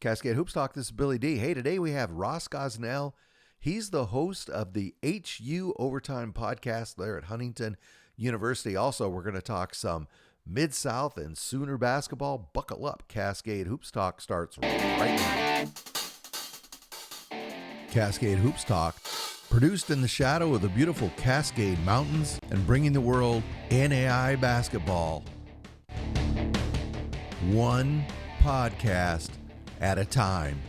Cascade Hoops Talk, this is Billy D. Hey, today we have Ross Gosnell. He's the host of the HU Overtime podcast there at Huntington University. Also, we're going to talk some Mid-South and Sooner basketball. Buckle up. Cascade Hoops Talk starts right now. Cascade Hoops Talk, produced in the shadow of the beautiful Cascade Mountains and bringing the world NAIA basketball. One podcast at a time.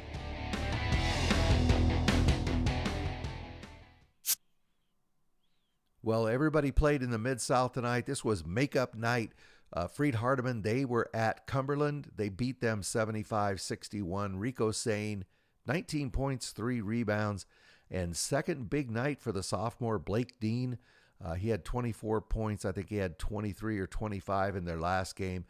Well, everybody played in the Mid-South tonight. This was makeup night. Freed Hardeman, they were at Cumberland. They beat them 75-61. Rico Sane, 19 points, 3 rebounds. And second big night for the sophomore, Blake Dean. He had 24 points. I think he had 23 or 25 in their last game.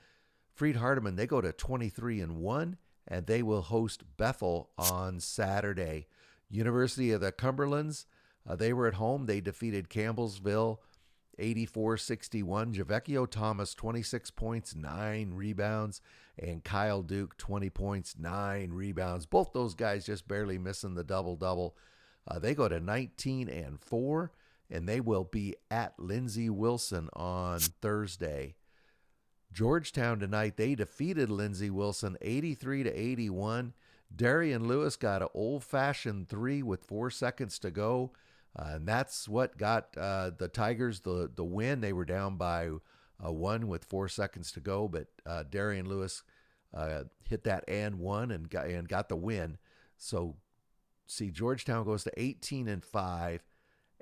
Freed Hardeman, they go to 23-1. And they will host Bethel on Saturday. University of the Cumberlands, they were at home. They defeated Campbellsville 84-61. Javecchio Thomas, 26 points, 9 rebounds. And Kyle Duke, 20 points, 9 rebounds. Both those guys just barely missing the double-double. They go to 19-4, and they will be at Lindsey Wilson on Thursday. Georgetown tonight, they defeated Lindsey Wilson 83-81. Darian Lewis got an old-fashioned 3 with 4 seconds to go. And that's what got the Tigers the win. They were down by 1 with 4 seconds to go, but Darian Lewis hit that and one and got the win. So, see, Georgetown goes to 18-5,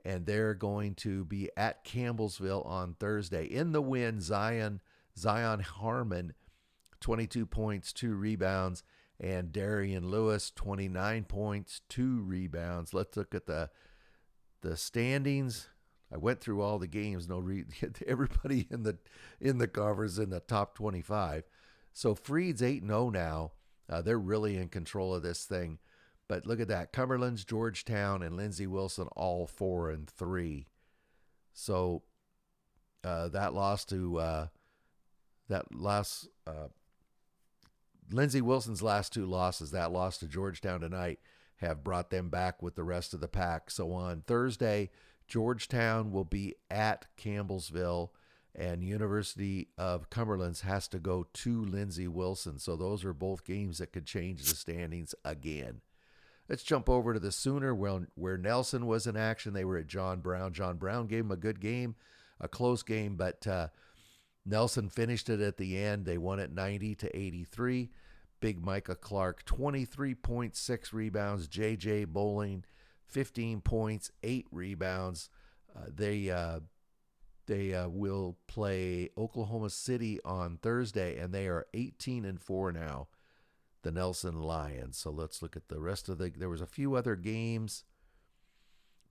and they're going to be at Campbellsville on Thursday. In the win, Zion Harmon, 22 points, 2 rebounds, and Darian Lewis, 29 points, 2 rebounds. Let's look at the standings. I went through all the games. Everybody in the conference in the top 25. So Freed's 8-0 now. They're really in control of this thing. But look at that. Cumberland's, Georgetown, and Lindsey Wilson all 4-3. So Lindsey Wilson's last 2 losses, that loss to Georgetown tonight, have brought them back with the rest of the pack. So on Thursday, Georgetown will be at Campbellsville, and University of Cumberland's has to go to Lindsey Wilson. So those are both games that could change the standings again. Let's jump over to the Sooner, where Nelson was in action. They were at John Brown. John Brown gave them a good game, a close game, but Nelson finished it at the end. They won it 90-83. Big Micah Clark, 23.6 rebounds. J.J. Bowling, 15 points, 8 rebounds. They will play Oklahoma City on Thursday, and they are 18-4 now, the Nelson Lions. So let's look at the rest of there was a few other games.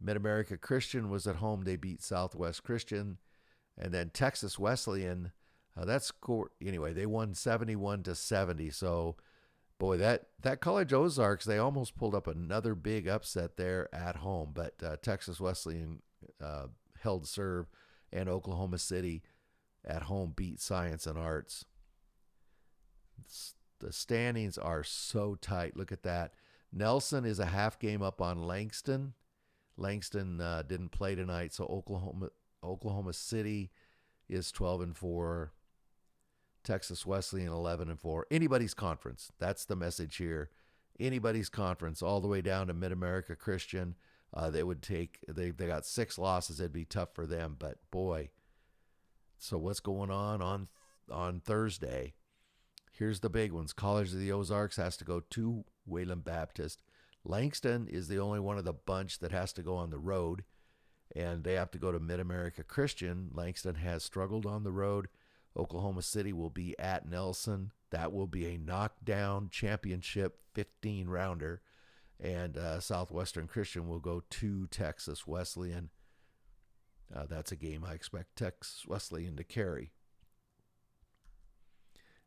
Mid-America Christian was at home. They beat Southwest Christian. And then Texas Wesleyan, anyway, they won 71-70. So, boy, that College Ozarks, they almost pulled up another big upset there at home. But Texas Wesleyan held serve, and Oklahoma City at home beat Science and Arts. The standings are so tight. Look at that. Nelson is a half game up on Langston. Langston didn't play tonight, so Oklahoma City is 12-4. Texas Wesleyan 11-4. Anybody's conference. That's the message here. Anybody's conference, all the way down to Mid-America Christian. They got 6 losses. It'd be tough for them, but boy. So what's going on Thursday? Here's the big ones. College of the Ozarks has to go to Wayland Baptist. Langston is the only one of the bunch that has to go on the road, and they have to go to Mid-America Christian. Langston has struggled on the road. Oklahoma City will be at Nelson. That will be a knockdown championship 15-rounder. And Southwestern Christian will go to Texas Wesleyan. That's a game I expect Texas Wesleyan to carry.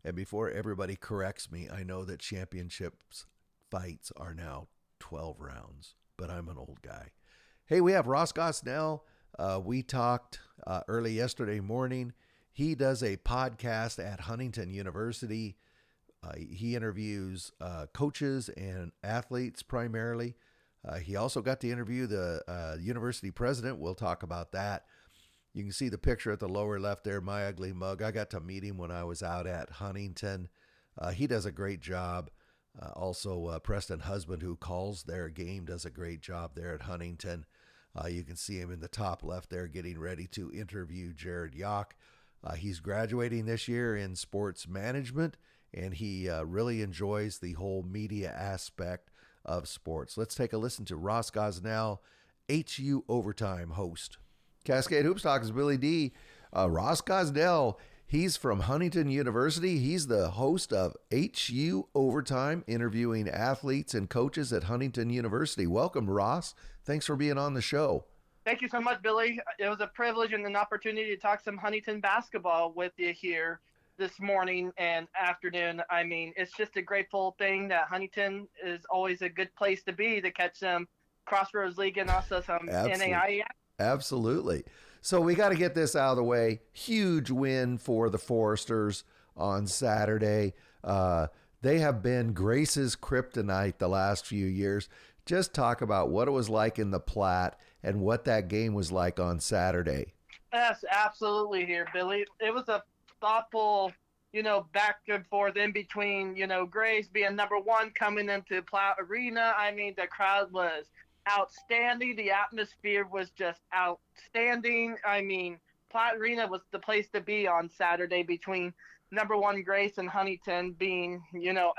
And before everybody corrects me, I know that championships fights are now 12 rounds, but I'm an old guy. Hey, we have Ross Gosnell. We talked early yesterday morning. He does a podcast at Huntington University He interviews coaches and athletes primarily. He also got to interview the university president. We'll talk about that. You can see the picture at the lower left there, My Ugly Mug. I got to meet him when I was out at Huntington. He does a great job. Also, Preston Husband, who calls their game, does a great job there at Huntington. You can see him in the top left there getting ready to interview Jared Yock. He's graduating this year in sports management, and he really enjoys the whole media aspect of sports. Let's take a listen to Ross Gosnell, HU Overtime host. Cascade Hoops Talk is Billy D. Ross Gosnell, he's from Huntington University. He's the host of HU Overtime, interviewing athletes and coaches at Huntington University. Welcome, Ross. Thanks for being on the show. Thank you so much, Billy. It was a privilege and an opportunity to talk some Huntington basketball with you here this morning and afternoon. I mean, it's just a grateful thing that Huntington is always a good place to be to catch some Crossroads League and also some NAIA. Absolutely. So we got to get this out of the way. Huge win for the Foresters on Saturday. They have been Grace's kryptonite the last few years. Just talk about what it was like in the Platte and what that game was like on Saturday. Yes, absolutely here, Billy. It was a thoughtful, back and forth in between, Grace being number one coming into Platte Arena. I mean, the crowd was outstanding. The atmosphere was just outstanding. I mean, Platte Arena was the place to be on Saturday between number one Grace and Huntington being,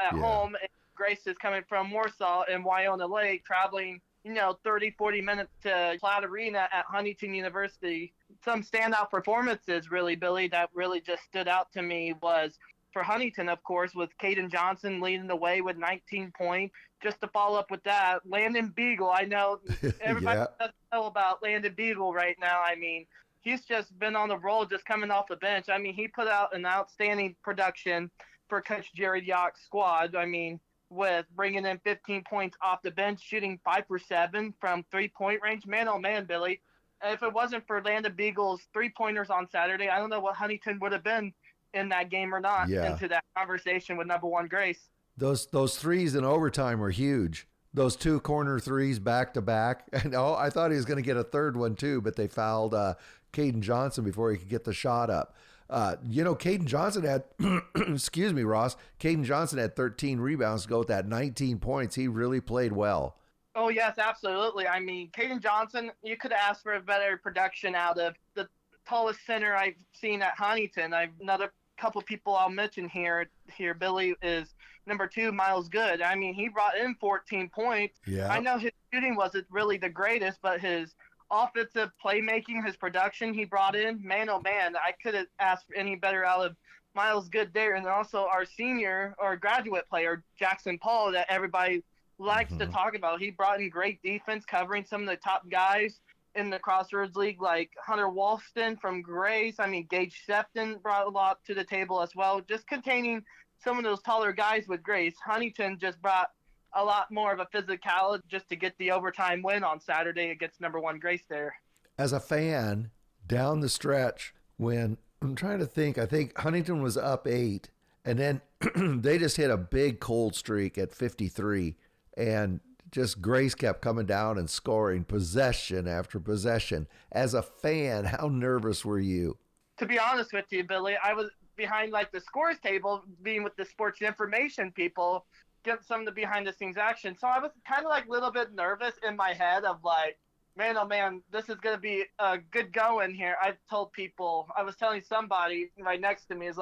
at home. Grace is coming from Warsaw and Wyona Lake, traveling, 30, 40 minutes to Platte Arena at Huntington University. Some standout performances, really, Billy, that really just stood out to me was for Huntington, of course, with Caden Johnson leading the way with 19 points. Just to follow up with that, Landon Beagle, I know everybody doesn't know about Landon Beagle right now. I mean, he's just been on the roll, just coming off the bench. I mean, he put out an outstanding production for Coach Jared Yock's squad. I mean, with bringing in 15 points off the bench, shooting 5 for 7 from three-point range. Man, oh man, Billy. If it wasn't for Landon Beagle's three-pointers on Saturday, I don't know what Huntington would have been in that game or not into that conversation with number one Grace. Those threes in overtime were huge. Those two corner threes back to back. And I thought he was going to get a third one too, but they fouled Caden Johnson before he could get the shot up. Caden Johnson had, excuse me, Ross, Caden Johnson had 13 rebounds to go with that 19 points. He really played well. Oh, yes, absolutely. I mean, Caden Johnson, you could ask for a better production out of the tallest center I've seen at Huntington. Another couple people I'll mention here, Billy, is number 2, Miles Good. I mean, he brought in 14 points. Yeah. I know his shooting wasn't really the greatest, but his offensive playmaking, his production he brought in, man, oh man, I couldn't ask for any better out of Miles Good there. And also our senior or graduate player, Jackson Paul, that everybody likes to talk about. He brought in great defense, covering some of the top guys in the Crossroads League, like Hunter Walston from Grace. I mean, Gage Sefton brought a lot to the table as well, just containing some of those taller guys with Grace. Huntington just brought a lot more of a physicality just to get the overtime win on Saturday against number one Grace there. As a fan, down the stretch, when I'm trying to think, I think Huntington was up 8, and then they just hit a big cold streak at 53, and just Grace kept coming down and scoring possession after possession. As a fan, how nervous were you? To be honest with you, Billy, I was behind the scores table, being with the sports information people, get some of the behind-the-scenes action. So I was kind of a little bit nervous in my head of man, oh man, this is going to be a good going here. I told people, I was telling somebody right next to me, is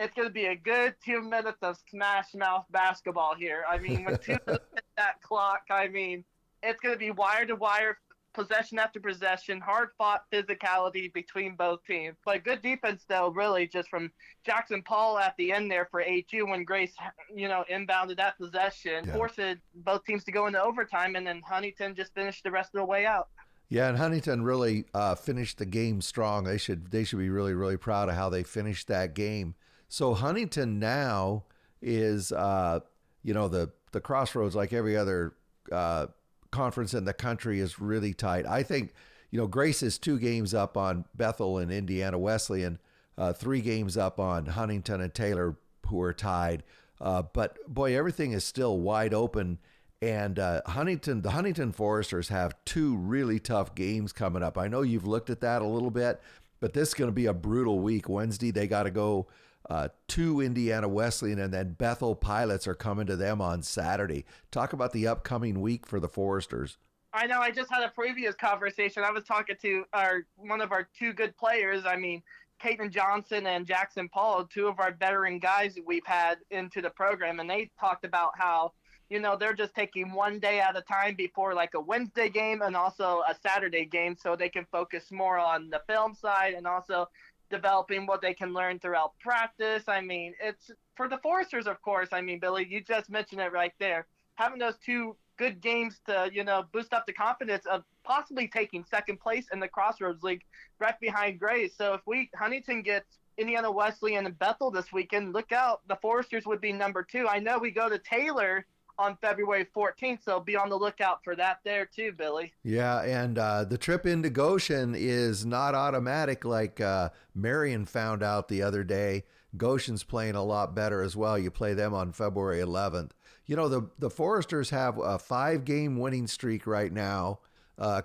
it's going to be a good 2 minutes of smash mouth basketball here. I mean, when 2 minutes hit that clock, I mean, it's going to be wire to wire, possession after possession, hard-fought physicality between both teams. But good defense, though, really, just from Jackson Paul at the end there for HU when Grace, inbounded that possession, forced both teams to go into overtime, and then Huntington just finished the rest of the way out. Yeah, and Huntington really finished the game strong. They should be really, really proud of how they finished that game. So Huntington now is, the Crossroads, like every other conference in the country, is really tight. I think, Grace is 2 games up on Bethel and Indiana Wesleyan, 3 games up on Huntington and Taylor, who are tied. But boy, everything is still wide open. And the Huntington Foresters have two really tough games coming up. I know you've looked at that a little bit, but this is going to be a brutal week. Wednesday, they got to go to Indiana Wesleyan, and then Bethel Pilots are coming to them on Saturday. Talk about the upcoming week for the Foresters. I know. I just had a previous conversation. I was talking to one of our two good players. I mean, Caden Johnson and Jackson Paul, two of our veteran guys that we've had into the program, and they talked about how, they're just taking one day at a time before like a Wednesday game and also a Saturday game, so they can focus more on the film side and also developing what they can learn throughout practice. I mean, it's for the Foresters, of course. I mean, Billy, you just mentioned it right there. Having those two good games to, boost up the confidence of possibly taking second place in the Crossroads League right behind Grays. So if Huntington gets Indiana Wesleyan and Bethel this weekend, look out. The Foresters would be number 2. I know we go to Taylor on February 14th, so be on the lookout for that there too, Billy. Yeah, and the trip into Goshen is not automatic like Marion found out the other day. Goshen's playing a lot better as well. You play them on February 11th. The Foresters have a 5-game winning streak right now.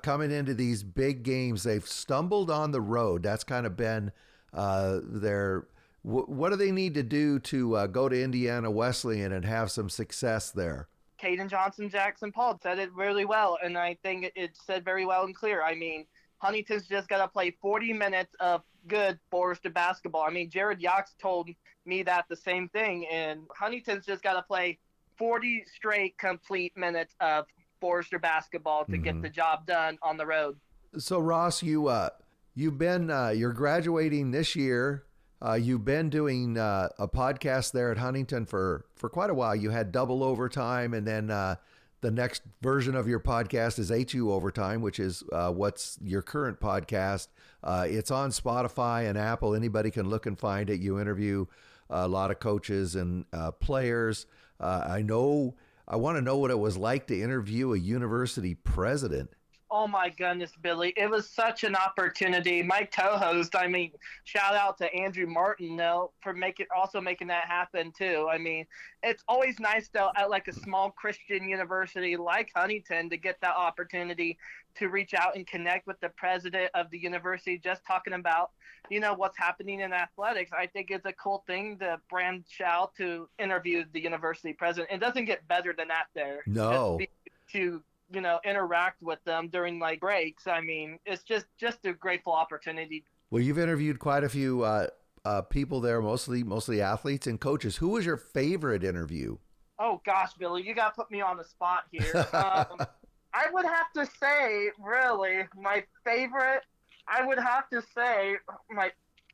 Coming into these big games, they've stumbled on the road. That's kind of been their... What do they need to do to go to Indiana Wesleyan and have some success there? Caden Johnson, Jackson Paul said it really well, and I think it said very well and clear. I mean, Huntington's just got to play 40 minutes of good Forester basketball. I mean, Jared Yox told me that the same thing, and Huntington's just got to play 40 straight complete minutes of Forester basketball to get the job done on the road. So Ross, you've been you're graduating this year. You've been doing a podcast there at Huntington for quite a while. You had Double Overtime, and then the next version of your podcast is HU Overtime, which is what's your current podcast. It's on Spotify and Apple. Anybody can look and find it. You interview a lot of coaches and players. I want to know what it was like to interview a university president. Oh my goodness, Billy. It was such an opportunity. My co-host, I mean, shout out to Andrew Martin, though, for making that happen, too. I mean, it's always nice, though, at like a small Christian university like Huntington to get that opportunity to reach out and connect with the president of the university, just talking about, what's happening in athletics. I think it's a cool thing to branch out to interview the university president. It doesn't get better than that there. No. To interact with them during like breaks. I mean, it's just a grateful opportunity. Well, you've interviewed quite a few people there, mostly athletes and coaches. Who was your favorite interview? Oh gosh, Billy, you got to put me on the spot here. I would have to say, really, my favorite. I would have to say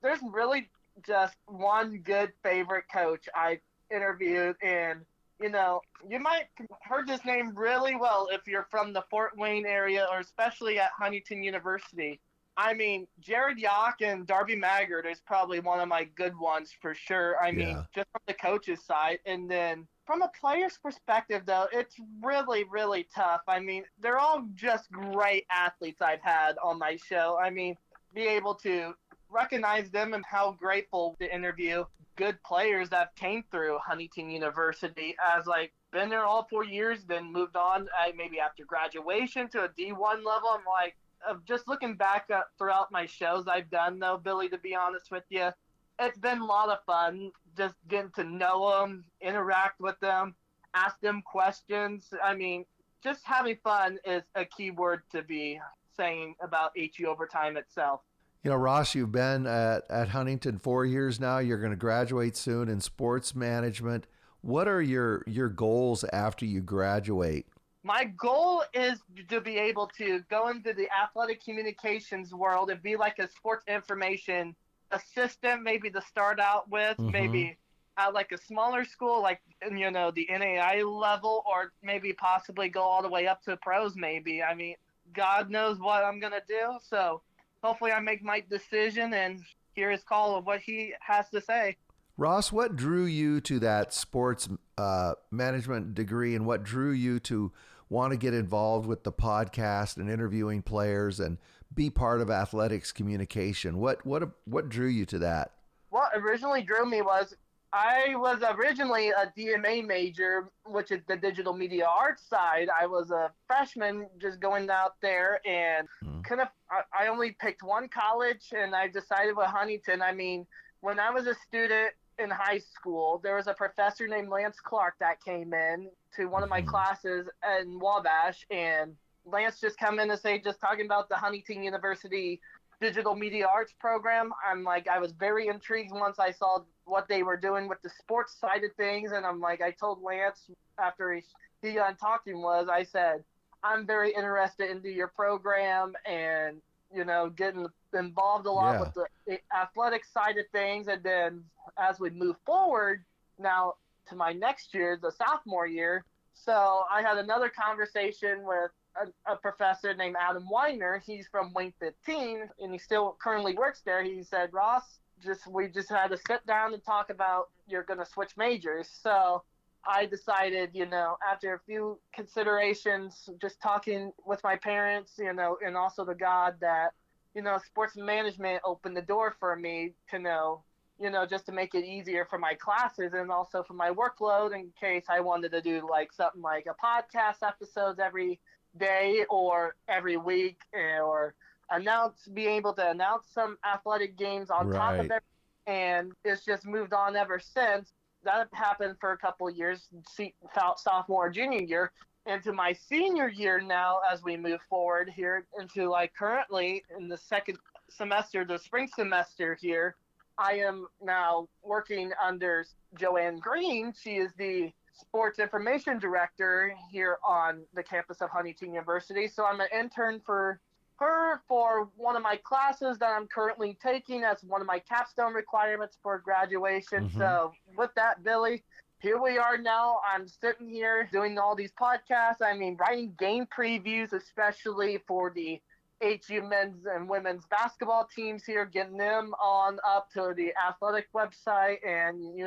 there's really just one good favorite coach I interviewed, and you might have heard this name really well if you're from the Fort Wayne area, or especially at Huntington University. I mean, Jared Yock and Darby Maggard is probably one of my good ones for sure. I mean, just from the coach's side. And then from a player's perspective, though, it's really, really tough. I mean, they're all just great athletes I've had on my show. I mean, be able to recognize them and how grateful to interview good players that came through Huntington University as been there all 4 years, then moved on maybe after graduation to a D1 level. I'm like, just looking back throughout my shows I've done, though, Billy, to be honest with you, it's been a lot of fun just getting to know them, interact with them, ask them questions. I mean, just having fun is a key word to be saying about HU Overtime itself. Ross, you've been at Huntington 4 years now. You're going to graduate soon in sports management. What are your goals after you graduate? My goal is to be able to go into the athletic communications world and be like a sports information assistant, maybe to start out with, maybe at like a smaller school, like, the NAIA level, or maybe possibly go all the way up to pros, maybe. I mean, God knows what I'm going to do. So hopefully I make my decision and hear his call of what he has to say. Ross, what drew you to that sports management degree, and what drew you to want to get involved with the podcast and interviewing players and be part of athletics communication? What drew you to that? What originally drew me was I was originally a DMA major, which is the digital media arts side. I was a freshman just going out there and Mhm. I only picked one college and I decided with Huntington. I mean, when I was a student in high school, there was a professor named Lance Clark that came in to one of my Mhm. classes in Wabash, and Lance just come in and say, just talking about the Huntington University digital media arts program. I'm like, I was very intrigued once I saw what they were doing with the sports side of things. And I'm like, I told Lance after he got talking I said, I'm very interested into your program and, getting involved a lot with Yeah. the athletic side of things. And then as we move forward now to my next year, the sophomore year, so I had another conversation with a professor named Adam Weiner. He's from Wing 15, and he still currently works there. He said, Ross, we just had to sit down and talk about you're going to switch majors. So I decided, after a few considerations, just talking with my parents, and also the God that, sports management opened the door for me to know, just to make it easier for my classes and also for my workload in case I wanted to do like something like a podcast episodes every day or every week, or be able to announce some athletic games on top of Right. it. And it's just moved on ever since. That happened for a couple of years, sophomore, junior year, into my senior year now as we move forward here into like currently in the second semester, the spring semester here. I am now working under Joanne Green. She is the sports information director here on the campus of Huntington University. So I'm an intern for her for one of my classes that I'm currently taking as one of my capstone requirements for graduation. Mhm. So with that, Billy, here we are now. I'm sitting here doing all these podcasts. I mean, writing game previews, especially for the HU men's and women's basketball teams here, getting them on up to the athletic website and,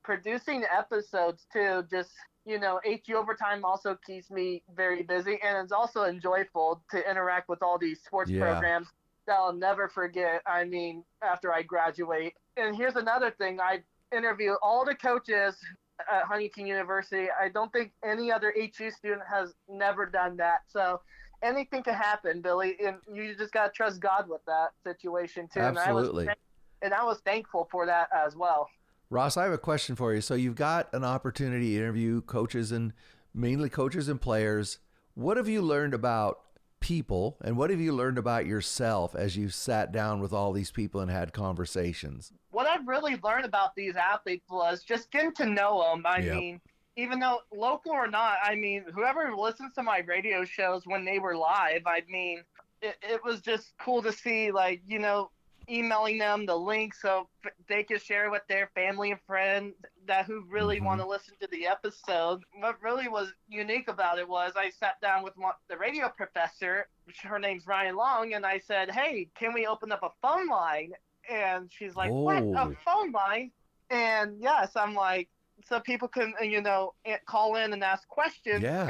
producing episodes too. Just, HU Overtime also keeps me very busy, and it's also enjoyable to interact with all these sports Yeah. programs that I'll never forget. I mean, after I graduate. And here's another thing: I interview all the coaches at Huntington University. I don't think any other HU student has never done that. So anything can happen, Billy, and you just gotta trust God with that situation too. Absolutely. And I was thankful for that as well. Ross, I have a question for you. So you've got an opportunity to interview coaches and mainly coaches and players. What have you learned about people and what have you learned about yourself as you sat down with all these people and had conversations? What I've really learned about these athletes was just getting to know them. I Yep. mean, even though local or not, I mean, whoever listens to my radio shows when they were live, I mean, it was just cool to see, like, emailing them the link so they could share with their family and friends that who really want Mhm. to listen to the episode. What really was unique about it was I sat down with the radio professor, her name's Ryan Long, and I said, hey, can we open up a phone line? And she's like, what, a Oh, phone line? And yes, I'm like, so people can, call in and ask questions yeah.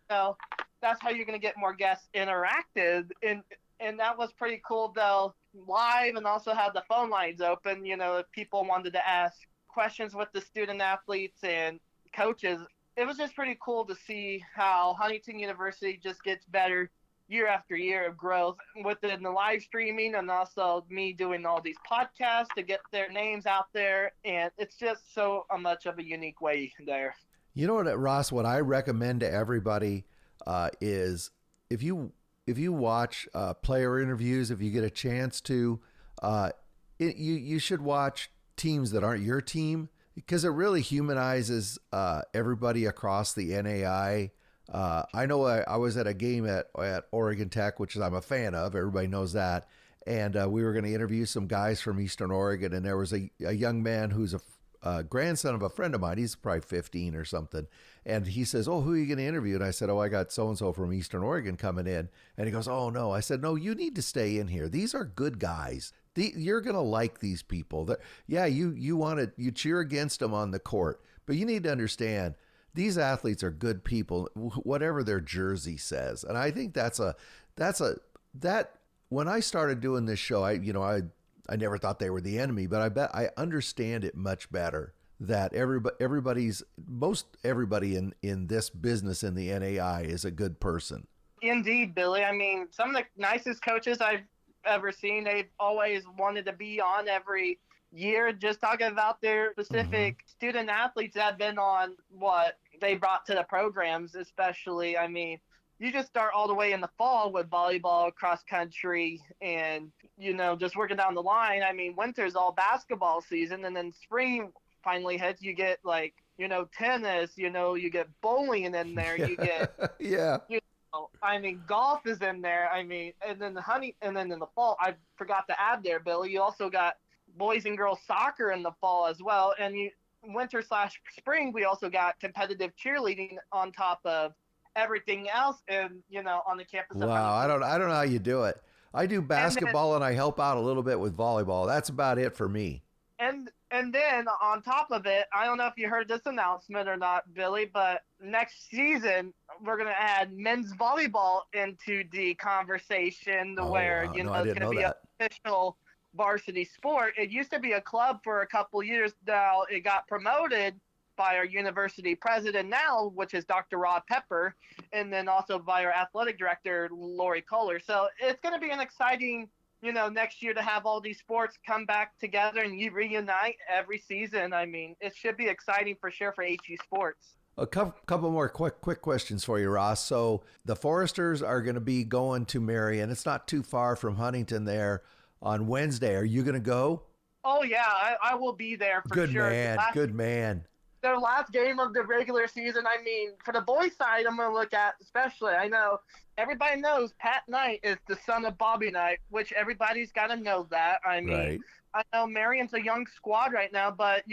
because, that's how you're going to get more guests interacted. And that was pretty cool, though, live, and also have the phone lines open, if people wanted to ask questions with the student athletes and coaches. It was just pretty cool to see how Huntington University just gets better year after year of growth within the live streaming, and also me doing all these podcasts to get their names out there. And it's just so much of a unique way there. You know what, Ross? What I recommend to everybody is if you if you watch player interviews, if you get a chance to, uh, you should watch teams that aren't your team because it really humanizes everybody across the NAI. I know I was at a game at Oregon Tech, which I'm a fan of. Everybody knows that. And we were going to interview some guys from Eastern Oregon, and there was a young man who's a grandson of a friend of mine. He's probably 15 or something. And he says, oh, who are you going to interview? And I said, oh, I got so-and-so from Eastern Oregon coming in. And he goes, oh, no. I said, no, you need to stay in here. These are good guys. You're going to like these people. Yeah, you cheer against them on the court. But you need to understand, these athletes are good people, whatever their jersey says. And I think that when I started doing this show, I never thought they were the enemy, but I bet I understand it much better that most everybody in this business in the NAI is a good person. Indeed, Billy. I mean, some of the nicest coaches I've ever seen, they've always wanted to be on every year. Just talking about their Mm-hmm. specific student athletes that have been on what they brought to the programs, especially. I mean, you just start all the way in the fall with volleyball, cross country, and, just working down the line. I mean, winter's all basketball season, and then spring finally hits. You get like, tennis, you get bowling in there, Yeah. you get Yeah. I mean, golf is in there. I mean, and then and then in the fall, I forgot to add there, Billy. You also got boys and girls soccer in the fall as well, and winter/spring, we also got competitive cheerleading on top of everything else, and on the campus of Wow. Huntington. I don't know how you do it. I do And then basketball and I help out a little bit with volleyball. That's about it for me. and then on top of it, I don't know if you heard this announcement or not, Billy, but next season we're gonna add men's volleyball into the conversation, Oh, where wow. No, I it's didn't gonna know be an that. official varsity sport. It used to be a club for a couple years. Now it got promoted by our university president now, which is Dr. Rod Pepper, and then also by our athletic director Lori Kohler. So it's going to be an exciting, next year to have all these sports come back together and you reunite every season. I mean, it should be exciting for sure for HU sports. A couple more quick questions for you, Ross. So the Foresters are going to be going to Marion. It's not too far from Huntington there on Wednesday. Are you going to go? Oh yeah, I will be there for Good sure. man. Good man. Their last game of the regular season. I mean, for the boys' side, I'm going to look at especially. I know everybody knows Pat Knight is the son of Bobby Knight, which everybody's got to know that. I mean, Right. I know Marion's a young squad right now, but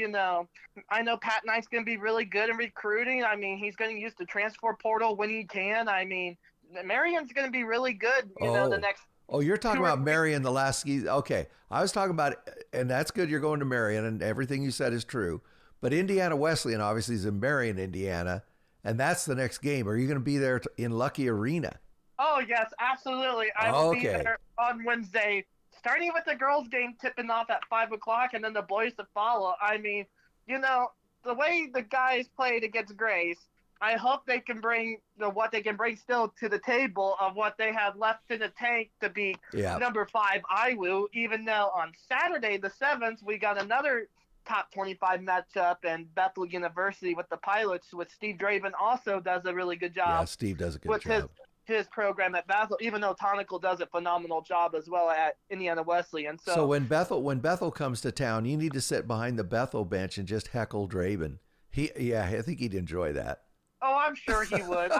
I know Pat Knight's going to be really good in recruiting. I mean, he's going to use the transfer portal when he can. I mean, Marion's going to be really good. The Oh. next Oh, you're talking 2 or about 3. Marion the last ski. Okay. I was talking about, and that's good you're going to Marion, and everything you said is true. But Indiana Wesleyan obviously is in Marion, Indiana, and that's the next game. Are you going to be there in Lucky Arena? Oh yes, absolutely. I will be Okay. there on Wednesday, starting with the girls' game tipping off at 5 o'clock, and then the boys to follow. I mean, the way the guys played against Grace, I hope they can bring what they can bring still to the table of what they have left in the tank to beat Yeah. number 5 IWU. Even though on Saturday the 7th we got another top 25 matchup, and Bethel University with the Pilots, with Steve Draven also does a really good Yeah, job Steve does a good with his job. his program at Bethel, even though Tonical does a phenomenal job as well at Indiana Wesleyan. So So, when Bethel comes to town, you need to sit behind the Bethel bench and just heckle Draven. I think he'd enjoy that. oh, I'm sure he would.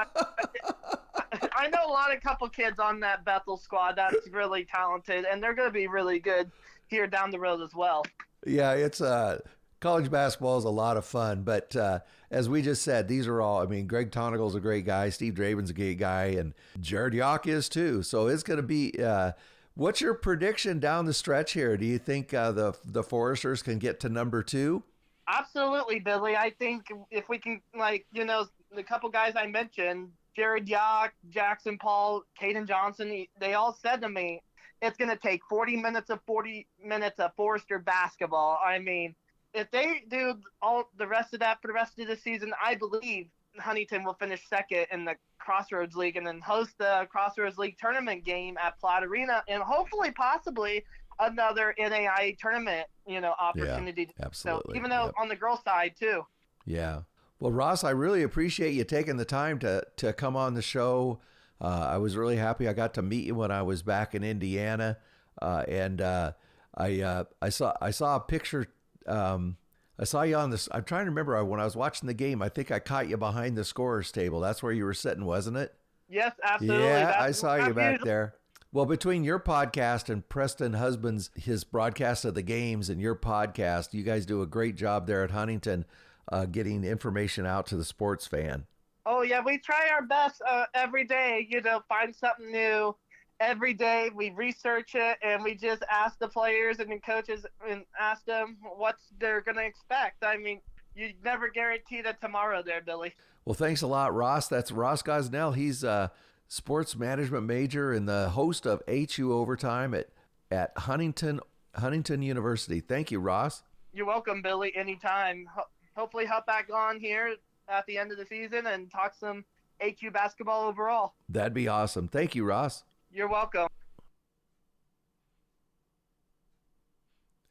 I know a couple kids on that Bethel squad that's really talented, and they're going to be really good here down the road as well. Yeah, it's college basketball is a lot of fun, but as we just said, these are all. I mean, Greg Tonagle's a great guy, Steve Draven's a great guy, and Jared Yock is too. So it's going to be. What's your prediction down the stretch here? Do you think the Foresters can get to number 2? Absolutely, Billy. I think if we can, the couple guys I mentioned, Jared Yock, Jackson Paul, Caden Johnson, they all said to me, it's going to take 40 minutes of Forester basketball. I mean, if they do all the rest of that for the rest of the season, I believe Huntington will finish second in the Crossroads League and then host the Crossroads League tournament game at Platte Arena, and hopefully, possibly another NAIA tournament, opportunity. Yeah, absolutely. So even though on the girls' side too. Yeah. Well, Ross, I really appreciate you taking the time to come on the show. I was really happy I got to meet you when I was back in Indiana, and I saw a picture. I saw you on this. I'm trying to remember when I was watching the game. I think I caught you behind the scorer's table. That's where you were sitting, wasn't it? Yes, absolutely. Yeah, I saw you back there. Well, between your podcast and Preston Husband's his broadcast of the games and your podcast, you guys do a great job there at Huntington, getting information out to the sports fan. Oh yeah, we try our best every day. Find something new every day. We research it and we just ask the players and the coaches and ask them what they're gonna expect. I mean, you never guarantee that tomorrow, there, Billy. Well, thanks a lot, Ross. That's Ross Gosnell. He's sports management major and the host of HU Overtime at Huntington University. Thank you, Ross. You're welcome, Billy. Anytime. Hopefully, hop back on here at the end of the season and talk some AQ basketball overall. That'd be awesome. Thank you, Ross. You're welcome.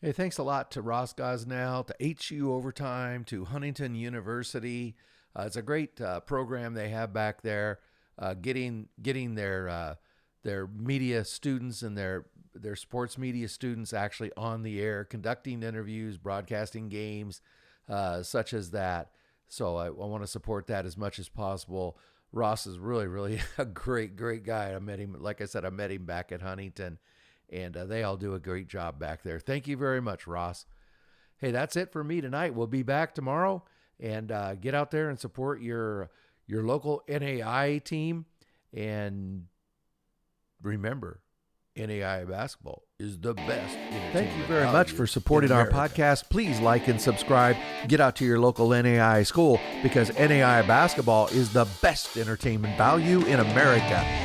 Hey, thanks a lot to Ross Gosnell, to HU Overtime, to Huntington University. It's a great program they have back there, getting their media students and their sports media students actually on the air, conducting interviews, broadcasting games, such as that. So I want to support that as much as possible. Ross is really, really a great guy. I met him, like I said, I met him back at Huntington. And they all do a great job back there. Thank you very much, Ross. Hey, that's it for me tonight. We'll be back tomorrow, and get out there and support your local NAIA team. And remember, NAIA basketball is the best. Thank you very much for supporting our podcast. Please like and subscribe. Get out to your local NAIA school, because NAIA basketball is the best entertainment value in America.